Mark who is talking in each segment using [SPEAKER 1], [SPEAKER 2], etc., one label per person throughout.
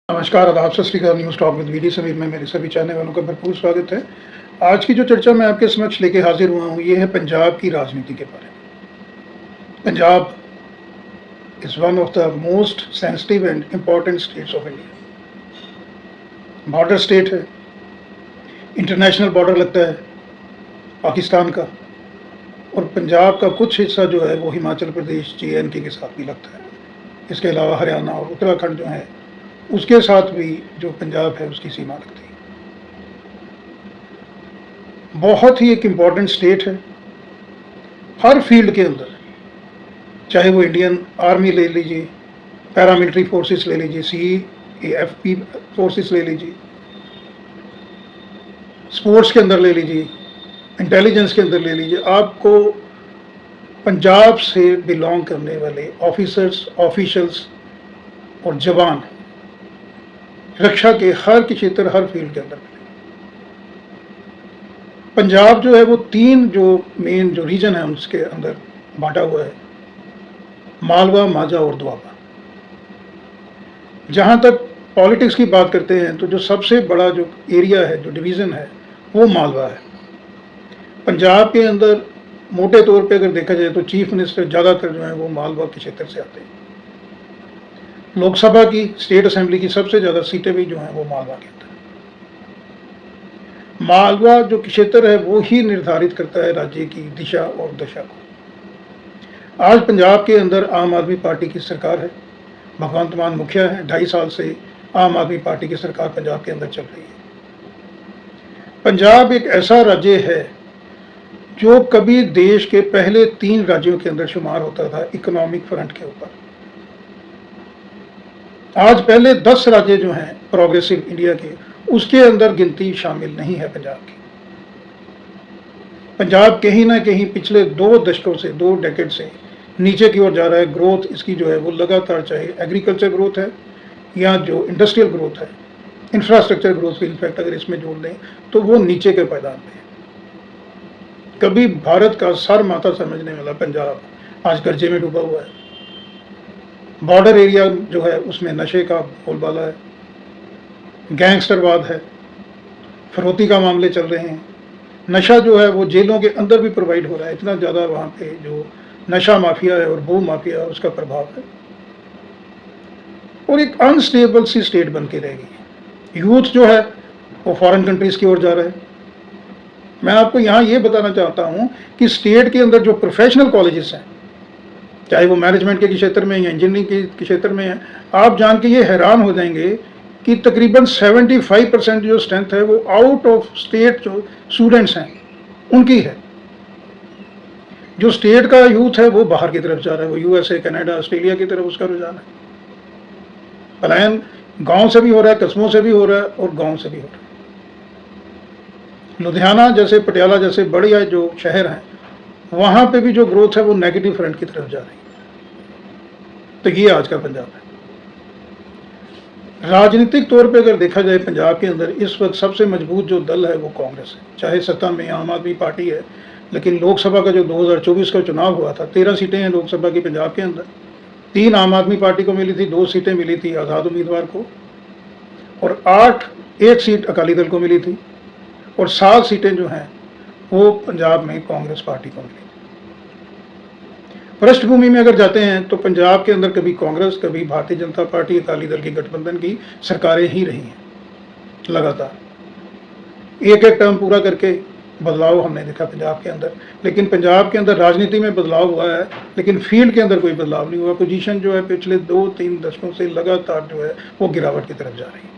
[SPEAKER 1] नमस्कार, आदाब, सत श्री अकाल। News talk with VD Sameer में मेरे सभी चाहने वालों का भरपूर स्वागत है। आज की जो चर्चा मैं आपके समक्ष लेके हाजिर हुआ हूँ, ये है पंजाब की राजनीति के बारे में। Punjab is one of the most sensitive and important states of India. Border state है, इंटरनेशनल बॉर्डर लगता है पाकिस्तान का, और पंजाब का कुछ हिस्सा जो है वो हिमाचल प्रदेश JNK के साथ भी लगता है। इसके अलावा हरियाणा और उत्तराखंड जो है उसके साथ भी जो पंजाब है उसकी सीमा लगती है। बहुत ही एक इम्पॉर्टेंट स्टेट है हर फील्ड के अंदर, चाहे वो इंडियन आर्मी ले लीजिए, पैरामिलिट्री फोर्सेस ले लीजिए, CAFP फोर्सेस ले लीजिए, स्पोर्ट्स के अंदर ले लीजिए, इंटेलिजेंस के अंदर ले लीजिए। आपको पंजाब से बिलोंग करने वाले ऑफिसर्स, ऑफिशियल्स और जवान रक्षा के हर क्षेत्र, हर फील्ड के अंदर मिलेंगे। पंजाब जो है वो तीन जो मेन जो रीजन है उसके अंदर बांटा हुआ है, मालवा, माझा और दोआबा। जहाँ तक पॉलिटिक्स की बात करते हैं तो जो सबसे बड़ा जो एरिया है, जो डिवीज़न है, वो मालवा है। पंजाब के अंदर मोटे तौर पे अगर देखा जाए तो चीफ मिनिस्टर ज़्यादातर जो है वो मालवा के क्षेत्र से आते हैं। लोकसभा की, स्टेट असेंबली की सबसे ज़्यादा सीटें भी जो हैं वो मालवा के अंदर। मालवा जो क्षेत्र है वो ही निर्धारित करता है राज्य की दिशा और दशा को। आज पंजाब के अंदर आम आदमी पार्टी की सरकार है, भगवंत मान मुखिया है। 2.5 साल से आम आदमी पार्टी की सरकार पंजाब के अंदर चल रही है। पंजाब एक ऐसा राज्य है जो कभी देश के पहले 3 राज्यों के अंदर शुमार होता था इकोनॉमिक फ्रंट के ऊपर। आज पहले 10 राज्य जो हैं प्रोग्रेसिव इंडिया के, उसके अंदर गिनती शामिल नहीं है पंजाब की। पंजाब कहीं ना कहीं पिछले 2 दशकों से, 2 डेकेड से नीचे की ओर जा रहा है। ग्रोथ इसकी जो है वो लगातार, चाहे एग्रीकल्चर ग्रोथ है या जो इंडस्ट्रियल ग्रोथ है, इंफ्रास्ट्रक्चर ग्रोथ भी इनफैक्ट अगर इसमें जोड़ लें तो वो नीचे के पायदान पे है। कभी भारत का सर माथा समझने वाला पंजाब आज कर्जे में डूबा हुआ है। बॉर्डर एरिया जो है उसमें नशे का बोलबाला है, गैंगस्टरवाद है, फिरौती का मामले चल रहे हैं। नशा जो है वो जेलों के अंदर भी प्रोवाइड हो रहा है। इतना ज़्यादा वहाँ पे जो नशा माफिया है और भू माफिया है उसका प्रभाव है, और एक अनस्टेबल सी स्टेट बन के रह गई है। यूथ जो है वो फॉरेन कंट्रीज की ओर जा रहा है। मैं आपको यहाँ ये बताना चाहता हूँ कि स्टेट के अंदर जो प्रोफेशनल कॉलेजेस हैं, चाहे वो मैनेजमेंट के क्षेत्र में या इंजीनियरिंग के क्षेत्र में है, आप जान के ये हैरान हो जाएंगे कि तकरीबन 75% जो स्ट्रेंथ है वो आउट ऑफ स्टेट जो स्टूडेंट्स हैं उनकी है। जो स्टेट का यूथ है वो बाहर की तरफ जा रहा है, वो USA, कनाडा, ऑस्ट्रेलिया की तरफ उसका रुझान है। पलायन गांव से भी हो रहा है, कस्बों से भी हो रहा है और गांव से भी हो रहा है। लुधियाना जैसे, पटियाला जैसे बड़े जो शहर हैं, वहाँ पे भी जो ग्रोथ है वो नेगेटिव फ्रंट की तरफ जा रही है। तो ये आज का पंजाब है। राजनीतिक तौर पे अगर देखा जाए पंजाब के अंदर इस वक्त सबसे मजबूत जो दल है वो कांग्रेस है। चाहे सत्ता में आम आदमी पार्टी है, लेकिन लोकसभा का जो 2024 का चुनाव हुआ था, 13 सीटें हैं लोकसभा की पंजाब के अंदर। 3 आम आदमी पार्टी को मिली थी, 2 सीटें मिली थी आज़ाद उम्मीदवार को, और 1 सीट अकाली दल को मिली थी, और 7 सीटें जो हैं वो पंजाब में कांग्रेस पार्टी को मिली। पृष्ठभूमि में अगर जाते हैं तो पंजाब के अंदर कभी कांग्रेस, कभी भारतीय जनता पार्टी, अकाली दल की गठबंधन की सरकारें ही रही हैं लगातार। एक टर्म पूरा करके बदलाव हमने देखा पंजाब के अंदर, लेकिन पंजाब के अंदर राजनीति में बदलाव हुआ है, लेकिन फील्ड के अंदर कोई बदलाव नहीं हुआ। पोजीशन जो है पिछले 2-3 दशकों से लगातार जो है वो गिरावट की तरफ जा रही है।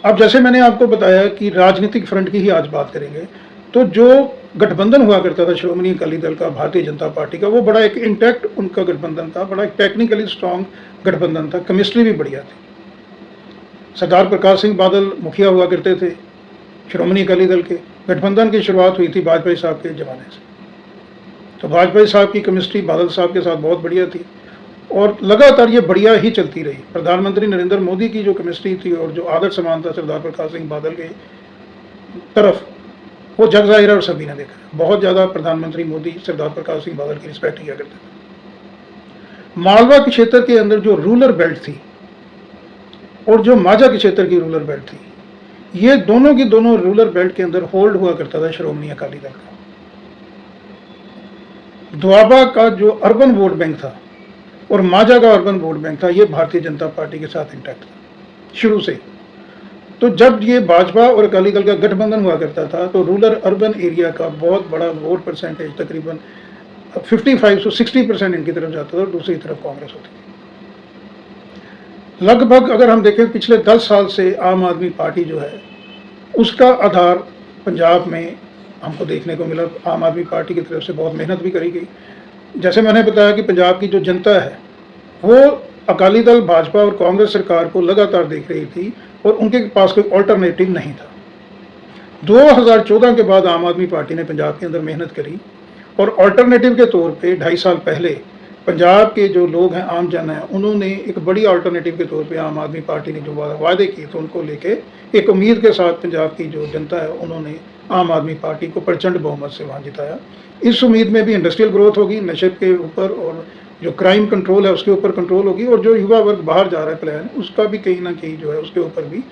[SPEAKER 1] अब जैसे मैंने आपको बताया कि राजनीतिक फ्रंट की ही आज बात करेंगे, तो जो गठबंधन हुआ करता था श्रोमणी अकाली दल का, भारतीय जनता पार्टी का, वो बड़ा एक इंटैक्ट उनका गठबंधन था, बड़ा एक टेक्निकली स्ट्रॉन्ग गठबंधन था, केमिस्ट्री भी बढ़िया थी। सरदार प्रकाश सिंह बादल मुखिया हुआ करते थे श्रोमणी अकाली दल के। गठबंधन की शुरुआत हुई थी वाजपेयी साहब के ज़माने से, तो वाजपेयी साहब की केमिस्ट्री बादल साहब के साथ बहुत बढ़िया थी, और लगातार ये बढ़िया ही चलती रही। प्रधानमंत्री नरेंद्र मोदी की जो केमिस्ट्री थी और जो आदर समान था सरदार प्रकाश सिंह बादल के तरफ, वो जग जाहिर है और सभी ने देखा। बहुत ज़्यादा प्रधानमंत्री मोदी सरदार प्रकाश सिंह बादल की रिस्पेक्ट किया करते थे। मालवा के क्षेत्र के अंदर जो रूरल बेल्ट थी और जो माझा के क्षेत्र की रूरल बेल्ट थी, ये दोनों की दोनों रूरल बेल्ट के अंदर होल्ड हुआ करता था श्रोमणी अकाली दल का। दोआबा का जो अर्बन वोट बैंक था और माझा का अर्बन वोट बैंक था, ये भारतीय जनता पार्टी के साथ इंटैक्ट था शुरू से। तो जब ये भाजपा और अकाली दल का गठबंधन हुआ करता था तो रूरल अर्बन एरिया का बहुत बड़ा वोट परसेंटेज, तकरीबन 55 से 60% इनकी तरफ जाता था और दूसरी तरफ कांग्रेस होती थी। लगभग अगर हम देखें पिछले 10 साल से आम आदमी पार्टी जो है उसका आधार पंजाब में हमको देखने को मिला। आम आदमी पार्टी की तरफ से बहुत मेहनत भी करी गई। जैसे मैंने बताया कि पंजाब की जो जनता है वो अकाली दल, भाजपा और कांग्रेस सरकार को लगातार देख रही थी और उनके पास कोई ऑल्टरनेटिव नहीं था। 2014 के बाद आम आदमी पार्टी ने पंजाब के अंदर मेहनत करी और ऑल्टरनेटिव के तौर पे 2.5 साल पहले पंजाब के जो लोग हैं, आम जन हैं, उन्होंने एक बड़ी अल्टरनेटिव के तौर पे आम आदमी पार्टी ने जो वादे किए थे उनको लेके एक उम्मीद के साथ पंजाब की जो जनता है उन्होंने आम आदमी पार्टी को प्रचंड बहुमत से वहाँ जिताया। इस उम्मीद में भी इंडस्ट्रियल ग्रोथ होगी, नशे के ऊपर और जो क्राइम कंट्रोल है उसके ऊपर कंट्रोल होगी और जो युवा वर्ग बाहर जा रहा है प्लान, उसका भी कहीं ना कहीं जो है उसके ऊपर भी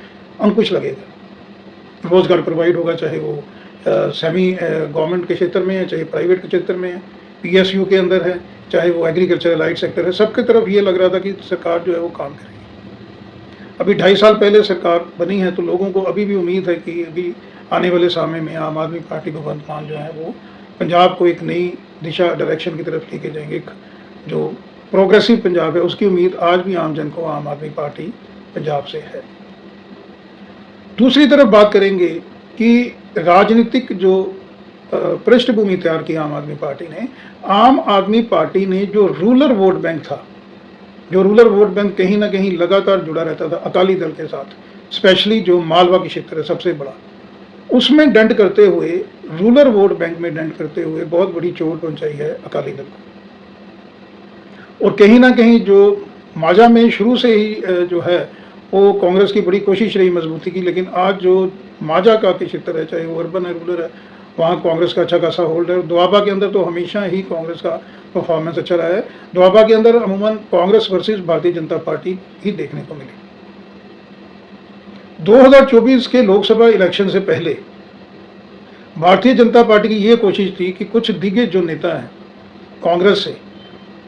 [SPEAKER 1] अंकुश लगेगा। रोजगार प्रोवाइड होगा, चाहे वो सेमी गवर्नमेंट के क्षेत्र में है, चाहे प्राइवेट के क्षेत्र में है, PSU के अंदर है, चाहे वो एग्रीकल्चर लाइट सेक्टर है, सबकी तरफ ये लग रहा था कि सरकार जो है वो काम करेगी। अभी 2.5 साल पहले सरकार बनी है तो लोगों को अभी भी उम्मीद है कि अभी आने वाले समय में आम आदमी पार्टी भगवंत मान जो है वो पंजाब को एक नई दिशा, डायरेक्शन की तरफ लेके जाएंगे। एक जो प्रोग्रेसिव पंजाब है उसकी उम्मीद आज भी आम जन को आम आदमी पार्टी पंजाब से है। दूसरी तरफ बात करेंगे कि राजनीतिक जो पृष्ठभूमि तैयार की आम आदमी पार्टी ने, आम आदमी पार्टी ने जो रूरल वोट बैंक था, जो रूरल वोट बैंक कहीं ना कहीं लगातार जुड़ा रहता था अकाली दल के साथ, स्पेशली जो मालवा की क्षेत्र है सबसे बड़ा, उसमें डेंट करते हुए, रूरल वोट बैंक में डेंट करते हुए बहुत बड़ी चोट पहुंचाई है अकाली दल को। और कहीं ना कहीं जो माझा में शुरू से ही जो है वो कांग्रेस की बड़ी कोशिश रही मजबूती की, लेकिन आज जो माझा का क्षेत्र है, चाहे वो अर्बन है, रूरल है, वहाँ कांग्रेस का अच्छा खासा होल्ड है। दोआबा के अंदर तो हमेशा ही कांग्रेस का परफॉर्मेंस अच्छा रहा है। दोआबा के अंदर अमूमन कांग्रेस वर्सेस भारतीय जनता पार्टी ही देखने को मिली। 2024 के लोकसभा इलेक्शन से पहले भारतीय जनता पार्टी की ये कोशिश थी कि कुछ दिग्गज जो नेता हैं कांग्रेस से,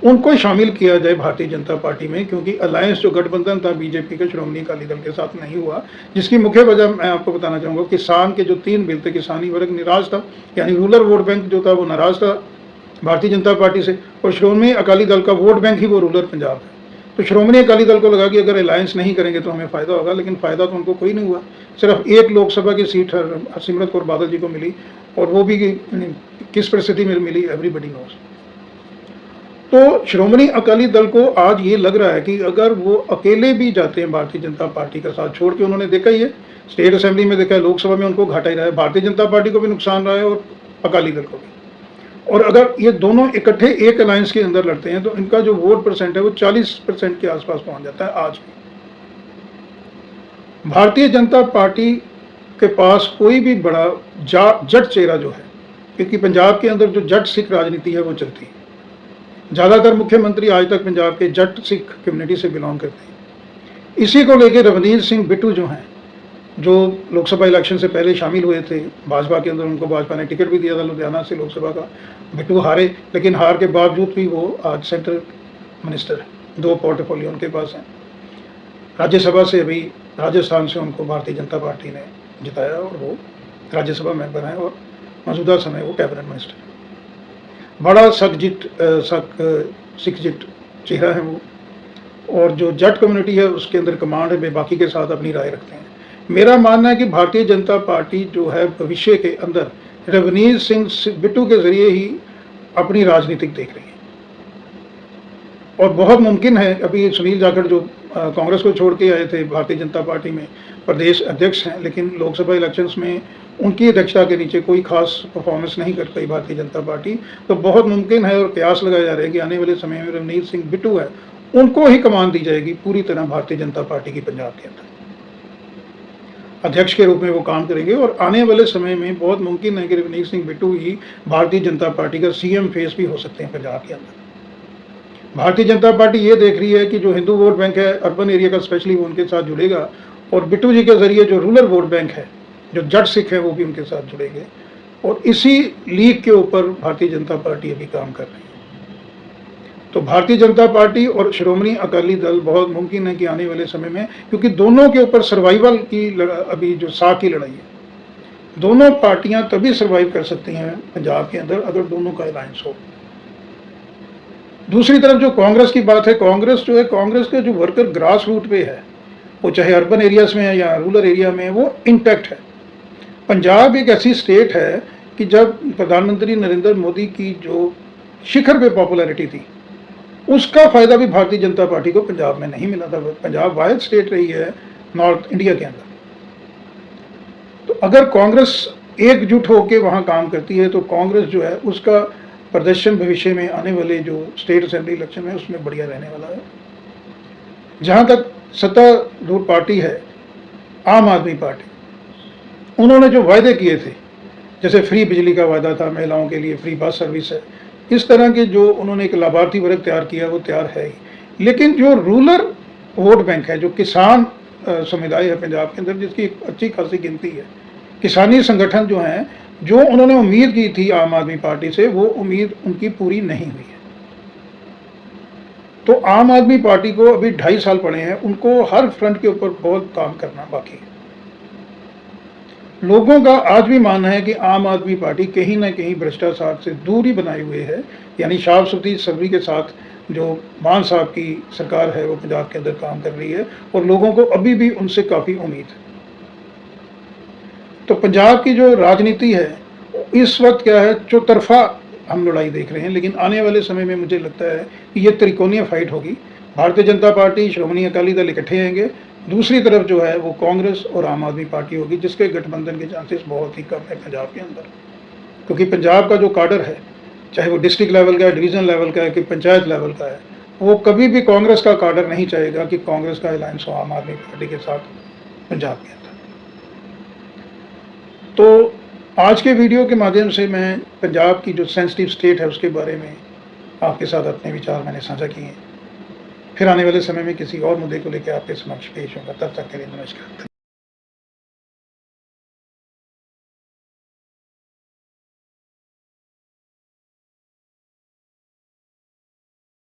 [SPEAKER 1] उनको शामिल किया जाए भारतीय जनता पार्टी में, क्योंकि अलायंस जो गठबंधन था बीजेपी के श्रोमणी अकाली दल के साथ नहीं हुआ, जिसकी मुख्य वजह मैं आपको बताना चाहूँगा। किसान के जो 3 बिल थे, किसानी वर्ग नाराज था, यानी रूरल वोट बैंक जो था वो नाराज था भारतीय जनता पार्टी से, और श्रोमणी अकाली दल का वोट बैंक ही वो रूरल पंजाब है। तो श्रोमणी अकाली दल को लगा कि अगर अलायंस नहीं करेंगे तो हमें फ़ायदा होगा, लेकिन फ़ायदा तो उनको कोई नहीं हुआ। सिर्फ 1 लोकसभा की सीट हरसिमरत कौर बादल जी को मिली, और वो भी किस परिस्थिति में मिली एवरीबडी नोस। तो श्रोमणी अकाली दल को आज ये लग रहा है कि अगर वो अकेले भी जाते हैं भारतीय जनता पार्टी का साथ छोड़ के, उन्होंने देखा ही है स्टेट असेंबली में, देखा है लोकसभा में उनको घाटा ही रहा है, भारतीय जनता पार्टी को भी नुकसान रहा है और अकाली दल को भी। और अगर ये दोनों इकट्ठे एक अलायंस के अंदर लड़ते हैं तो इनका जो वोट परसेंट है वो 40% के आसपास पहुंच जाता है आज भी। भारतीय जनता पार्टी के पास कोई भी बड़ा जट चेहरा जो है, क्योंकि पंजाब के अंदर जो जट सिख राजनीति है वो चलती है, ज़्यादातर मुख्यमंत्री आज तक पंजाब के जट सिख कम्युनिटी से बिलोंग करते हैं। इसी को लेकर रवनीत सिंह बिट्टू जो हैं, जो लोकसभा इलेक्शन से पहले शामिल हुए थे भाजपा के अंदर, उनको भाजपा ने टिकट भी दिया था लुधियाना से लोकसभा का। बिट्टू हारे, लेकिन हार के बावजूद भी वो आज सेंट्रल मिनिस्टर है, 2 पोर्टफोलियो उनके पास हैं। राज्यसभा से अभी राजस्थान से उनको भारतीय जनता पार्टी ने जिताया और वो राज्यसभा मेंबर हैं और मौजूदा समय वो कैबिनेट मिनिस्टर हैं। बड़ा सिखजिट चेहरा है वो, और जो जट कम्युनिटी है उसके अंदर कमांड है, वे बाकी के साथ अपनी राय रखते हैं। मेरा मानना है कि भारतीय जनता पार्टी जो है भविष्य के अंदर रवनीत सिंह बिट्टू के जरिए ही अपनी राजनीतिक देख रही है, और बहुत मुमकिन है, अभी सुनील जाखड़ जो कांग्रेस को छोड़ के आए थे भारतीय जनता पार्टी में प्रदेश अध्यक्ष हैं, लेकिन लोकसभा इलेक्शंस में उनकी अध्यक्षता के नीचे कोई खास परफॉर्मेंस नहीं कर पाई भारतीय जनता पार्टी। तो बहुत मुमकिन है और कयास लगाया जा रहा है कि आने वाले समय में रवनीत सिंह बिट्टू है, उनको ही कमान दी जाएगी पूरी तरह भारतीय जनता पार्टी की पंजाब के अंदर, अध्यक्ष के रूप में वो काम करेंगे। और आने वाले समय में बहुत मुमकिन है कि रवनीत सिंह बिट्टू ही भारतीय जनता पार्टी का CM फेस भी हो सकते हैं पंजाब के अंदर। भारतीय जनता पार्टी ये देख रही है कि जो हिंदू वोट बैंक है अर्बन एरिया का स्पेशली वो उनके साथ जुड़ेगा, और बिट्टू जी के ज़रिए जो रूरल वोट बैंक है, जो जट सिख है, वो भी उनके साथ जुड़ेंगे। और इसी लीग के ऊपर भारतीय जनता पार्टी अभी काम कर रही है। तो भारतीय जनता पार्टी और श्रोमणी अकाली दल बहुत मुमकिन है कि आने वाले समय में, क्योंकि दोनों के ऊपर सर्वाइवल की अभी जो साख की लड़ाई है, दोनों पार्टियां तभी सर्वाइव कर सकती हैं पंजाब के अंदर अगर दोनों का अलायंस हो। दूसरी तरफ जो कांग्रेस की बात है, कांग्रेस जो है, कांग्रेस का जो वर्कर ग्रास रूट पे है, वो चाहे अर्बन एरियाज में है या रूरल एरिया में, वो इंटैक्ट है। पंजाब एक ऐसी स्टेट है कि जब प्रधानमंत्री नरेंद्र मोदी की जो शिखर पे पॉपुलैरिटी थी, उसका फायदा भी भारतीय जनता पार्टी को पंजाब में नहीं मिला था। पंजाब वाहिद स्टेट रही है नॉर्थ इंडिया के अंदर। तो अगर कांग्रेस एकजुट होकर वहाँ काम करती है तो कांग्रेस जो है उसका प्रदर्शन भविष्य में आने वाले जो स्टेट असेंबली इलेक्शन में उसमें बढ़िया रहने वाला है। जहाँ तक सत्तारूढ़ पार्टी है आम आदमी पार्टी, उन्होंने जो वायदे किए थे, जैसे फ्री बिजली का वायदा था, महिलाओं के लिए फ्री बस सर्विस है, इस तरह के जो उन्होंने एक लाभार्थी वर्ग तैयार किया वो तैयार है ही। लेकिन जो रूरल वोट बैंक है, जो किसान समुदाय है पंजाब के अंदर, जिसकी अच्छी खासी गिनती है, किसानी संगठन जो हैं, जो उन्होंने उम्मीद की थी आम आदमी पार्टी से, वो उम्मीद उनकी पूरी नहीं हुई है। तो आम आदमी पार्टी को अभी 2.5 साल पड़े हैं, उनको हर फ्रंट के ऊपर बहुत काम करना बाकी है। लोगों का आज भी मानना है कि आम आदमी पार्टी कहीं ना कहीं भ्रष्टाचार से दूरी बनाए हुए है, यानी शाहबुद्दीन सब्री के साथ जो मान साहब की सरकार है वो पंजाब के अंदर काम कर रही है, और लोगों को अभी भी उनसे काफ़ी उम्मीद है। तो पंजाब की जो राजनीति है इस वक्त क्या है, चौतरफा हम लड़ाई देख रहे हैं, लेकिन आने वाले समय में मुझे लगता है कि ये त्रिकोणीय फाइट होगी। भारतीय जनता पार्टी, श्रोमणी अकाली दल इकट्ठे आएंगे, दूसरी तरफ जो है वो कांग्रेस और आम आदमी पार्टी होगी, जिसके गठबंधन के चांसेस बहुत ही कम है पंजाब के अंदर। क्योंकि पंजाब का जो काडर है, चाहे वो डिस्ट्रिक्ट लेवल का है, डिवीज़न लेवल का है कि पंचायत लेवल का है, वो कभी भी कांग्रेस का काडर नहीं चाहेगा कि कांग्रेस का अलायंस हो आम आदमी पार्टी के साथ पंजाब के अंदर। तो आज के वीडियो के माध्यम से मैं पंजाब की जो सेंसिटिव स्टेट है उसके बारे में आपके साथ अपने विचार मैंने साझा किए हैं। फिर आने वाले समय में किसी और मुद्दे को लेकर आपके समक्ष पेश होगा। तब तक के लिए नमस्कार।